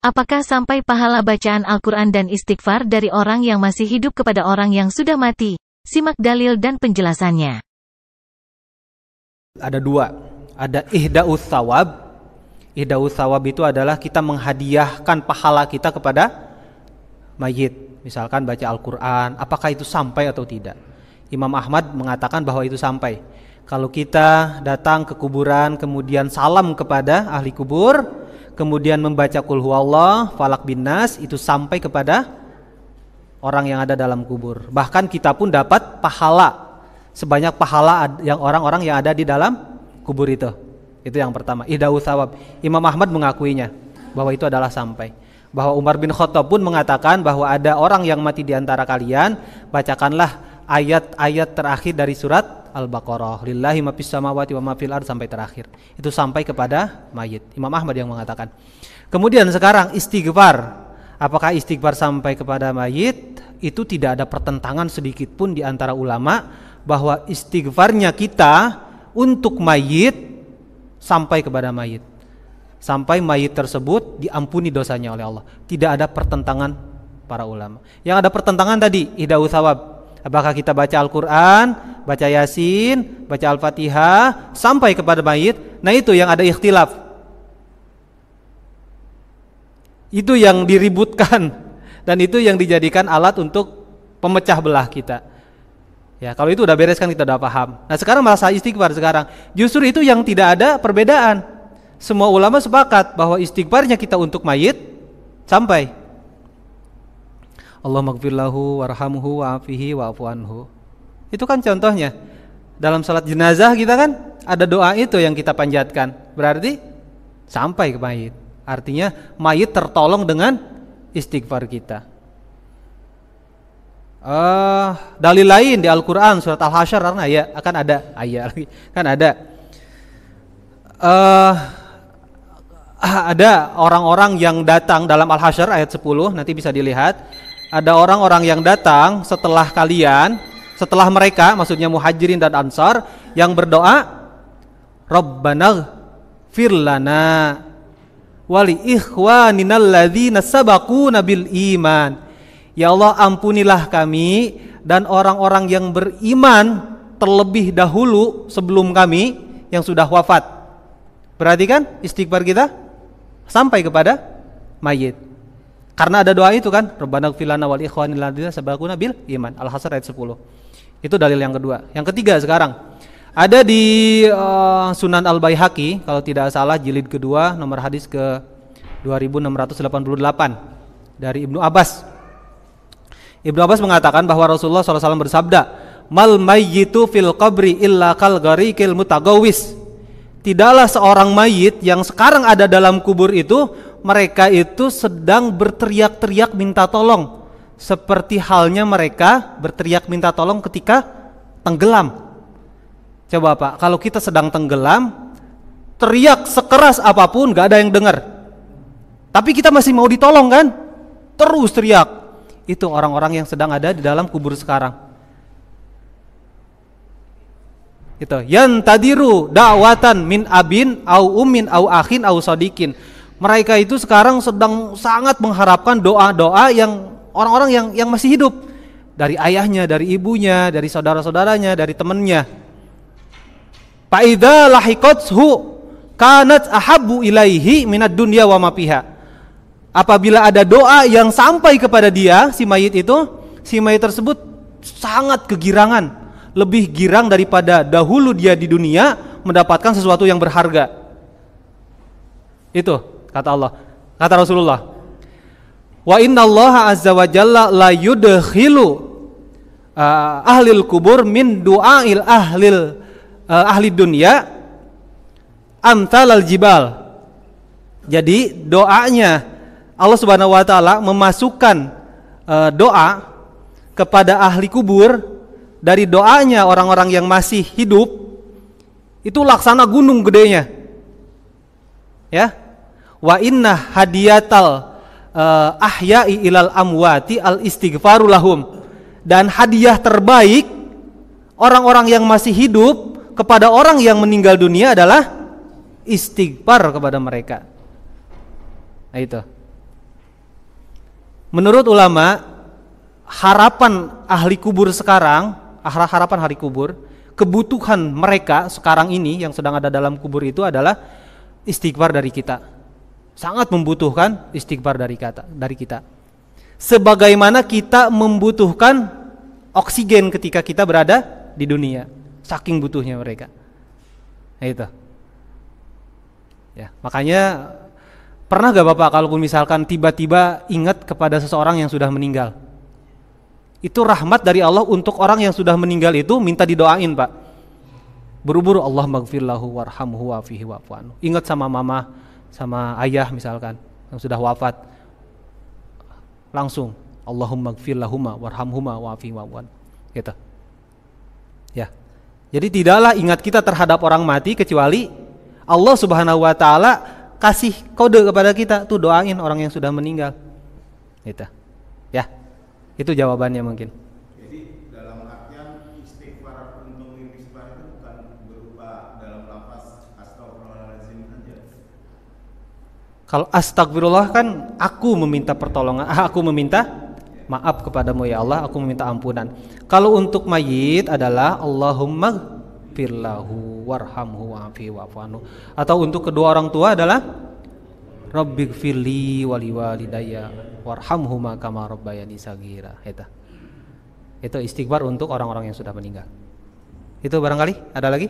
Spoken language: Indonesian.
Apakah sampai pahala bacaan Al-Quran dan istighfar dari orang yang masih hidup kepada orang yang sudah mati? Simak dalil dan penjelasannya. Ada dua. Ada ihda'us thawab. Ihda'us thawab itu adalah kita menghadiahkan pahala kita kepada mayit. Misalkan baca Al-Quran, apakah itu sampai atau tidak? Imam Ahmad mengatakan bahwa itu sampai. Kalau kita datang ke kuburan kemudian salam kepada ahli kubur, kemudian membaca Qul huwallah, Falaq bin Nas, itu sampai kepada orang yang ada dalam kubur. Bahkan kita pun dapat pahala sebanyak pahala yang orang-orang yang ada di dalam kubur itu. Itu yang pertama, ihda'us thawab. Imam Ahmad mengakuinya bahwa itu adalah sampai. Bahwa Umar bin Khattab pun mengatakan bahwa ada orang yang mati di antara kalian, bacakanlah ayat-ayat terakhir dari surat Al-Baqarah, lillahi ma fis samawati wa ma fil ardh, sampai terakhir. Itu sampai kepada mayit. Imam Ahmad yang mengatakan. Kemudian sekarang istighfar. Apakah istighfar sampai kepada mayit? Itu tidak ada pertentangan sedikit pun di antara ulama bahwa istighfarnya kita untuk mayit sampai kepada mayit. Sampai mayit tersebut diampuni dosanya oleh Allah. Tidak ada pertentangan para ulama. Yang ada pertentangan tadi ihda'us thawab. Apakah kita baca Al-Quran, baca Yasin, baca Al-Fatihah sampai kepada mayit? Nah itu yang ada ikhtilaf. Itu yang diributkan dan itu yang dijadikan alat untuk pemecah belah kita. Ya, kalau itu udah beres kan kita udah paham. Nah sekarang masalah istighfar sekarang. Justru itu yang tidak ada perbedaan. Semua ulama sepakat bahwa istighfarnya kita untuk mayit sampai. Allahumma ighfir lahu warhamhu wa'afihi wa'fu anhu. Itu kan contohnya. Dalam salat jenazah kita kan ada doa itu yang kita panjatkan. Berarti sampai ke mayit. Artinya mayit tertolong dengan istighfar kita. Dalil lain di Al-Quran surat Al-Hasyr karena ya akan ada ayat lagi kan ada orang-orang yang datang dalam Al-Hasyr ayat 10, nanti bisa dilihat. Ada orang-orang yang datang setelah mereka maksudnya Muhajirin dan Ansar yang berdoa, Rabbana ighfir lana wa li ikhwaninal ladzina sabaquna bil iman. Ya Allah, ampunilah kami dan orang-orang yang beriman terlebih dahulu sebelum kami yang sudah wafat. Berarti kan istighfar kita sampai kepada mayit. Karena ada doa itu kan, Rabbana ighfir lana wal ikhwanil ladzina sabaquna bil iman. Al-Hasyr ayat 10. Itu dalil yang kedua. Yang ketiga sekarang ada di Sunan Al-Baihaqi kalau tidak salah jilid kedua nomor hadis ke 2688 dari Ibnu Abbas. Ibnu Abbas mengatakan bahwa Rasulullah SAW bersabda, mal mayyitu fil qabri illa kal gharikil mutagawis. Tidaklah seorang mayit yang sekarang ada dalam kubur itu, mereka itu sedang berteriak-teriak minta tolong, seperti halnya mereka berteriak minta tolong ketika tenggelam. Coba Pak, kalau kita sedang tenggelam, teriak sekeras apapun gak ada yang dengar, tapi kita masih mau ditolong kan? Terus teriak. Itu orang-orang yang sedang ada di dalam kubur sekarang. Itu yantadiru da'watan min abin au ummin au akhin au sadikin. Mereka itu sekarang sedang sangat mengharapkan doa-doa yang orang-orang yang masih hidup, dari ayahnya, dari ibunya, dari saudara-saudaranya, dari temannya. Fa idza lahiqathu kanat ahabbu ilaihi minad dunya wa ma fiha. Apabila ada doa yang sampai kepada dia, si mayit tersebut sangat kegirangan, lebih girang daripada dahulu dia di dunia mendapatkan sesuatu yang berharga. Itu kata Allah, kata Rasulullah. Wa innallaha azza wa jalla la yudkhilu ahlil kubur min du'ail ahli dunya amtalal jibal. Jadi doanya Allah Subhanahu wa taala memasukkan doa kepada ahli kubur dari doanya orang-orang yang masih hidup itu laksana gunung gedenya. Ya. Wa inna hadiyatal ahya'i ilal amwati al istighfaru lahum. Dan hadiah terbaik orang-orang yang masih hidup kepada orang yang meninggal dunia adalah istighfar kepada mereka. Nah itu. Menurut ulama, harapan ahli kubur sekarang, harapan ahli kubur, kebutuhan mereka sekarang ini yang sedang ada dalam kubur itu adalah istighfar dari kita. Sangat membutuhkan istighfar dari kita. Sebagaimana kita membutuhkan oksigen ketika kita berada di dunia, saking butuhnya mereka. Nah, itu. Ya, makanya pernah gak Bapak kalaupun misalkan tiba-tiba ingat kepada seseorang yang sudah meninggal? Itu rahmat dari Allah untuk orang yang sudah meninggal itu minta didoain, Pak. Buru-buru Allah maghfirlahu warhamhu wa'fihi wa'fu anhu. Ingat sama mama, sama ayah misalkan yang sudah wafat. Langsung Allahumma maghfirlahuma warhamhuma wa'fihi wa'fu anhu. Gitu. Ya. Jadi tidaklah ingat kita terhadap orang mati kecuali Allah Subhanahu wa taala kasih kode kepada kita, tuh doain orang yang sudah meninggal. Gitu. Ya. Itu jawabannya mungkin. Jadi dalam artian istighfar untuk istighfar itu bukan berupa dalam lafaz astagfirullahaladzim saja. Kalau astagfirullah kan aku meminta pertolongan, aku meminta maaf kepadamu ya Allah, aku meminta ampunan. Kalau untuk mayit adalah Allahumma firlahu warhamhu wa'afihi wa'fu anhu. Atau untuk kedua orang tua adalah Rabbighfirli wali walidayya warhamhuma kama rabbayani saghira. Itu istighfar untuk orang-orang yang sudah meninggal. Itu barangkali ada lagi?